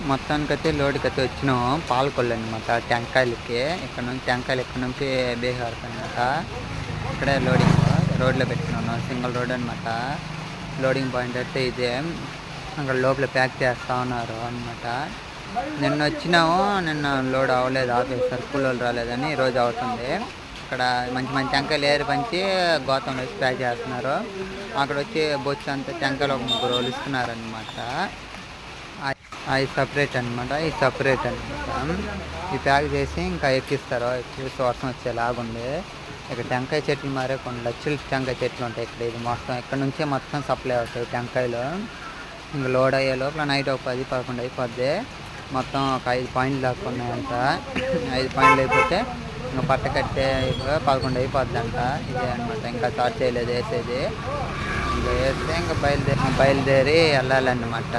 మొత్తానికైతే లోడ్కైతే వచ్చినాము పాలకొల్లు అనమాట టెంకాయలకి. ఇక్కడ నుంచి బీహార్ అనమాట. ఇక్కడే లోడింగ్ రోడ్లో పెట్టుకున్నాను, సింగిల్ రోడ్ అనమాట. లోడింగ్ పాయింట్ అయితే ఇదే. అక్కడ లోపల ప్యాక్ చేస్తూ ఉన్నారు అనమాట. నిన్న వచ్చినాము, నిన్న లోడ్ అవ్వలేదు, ఆపేస్తారు కూలోళ్ళు రాలేదని. ఈరోజు అవుతుంది. ఇక్కడ మంచి మంచి టెంకాయలు ఏరి పంచి గోతం వేసి ప్యాక్ చేస్తున్నారు. అక్కడ వచ్చి బొచ్చు అంతా టెంకాయలు ఒక 3 రోజులు ఇస్తున్నారనమాట. అవి సపరేట్ అనమాట, ఇది సపరేట్ అనమాట. ఈ ప్యాక్ చేసి ఇంకా ఎక్కిస్తారు. ఎక్కిస్తే వర్షం వచ్చేలాగుంది. ఇక్కడ టెంకాయ చెట్లు మారే కొన్ని లక్షల టెంకాయ చెట్లు ఉంటాయి ఇక్కడ. ఇది మొత్తం ఇక్కడ నుంచే మొత్తం సప్లై అవుతాయి టెంకాయలు. ఇంకా లోడ్ అయ్యే లోపల నైట్ ఒక 10-11 అయిపోద్ది. మొత్తం ఒక 5 పాయింట్లు దాకా ఉన్నాయంట. 5 పాయింట్లు అయిపోతే ఇంకా పట్ట కట్టే 11 అయిపోద్ది అంట. ఇదే అనమాట, ఇంకా స్టార్ట్ చేయలేదు వేసేది. ఇంకా వేస్తే ఇంకా బయలుదేరి వెళ్ళాలన్నమాట.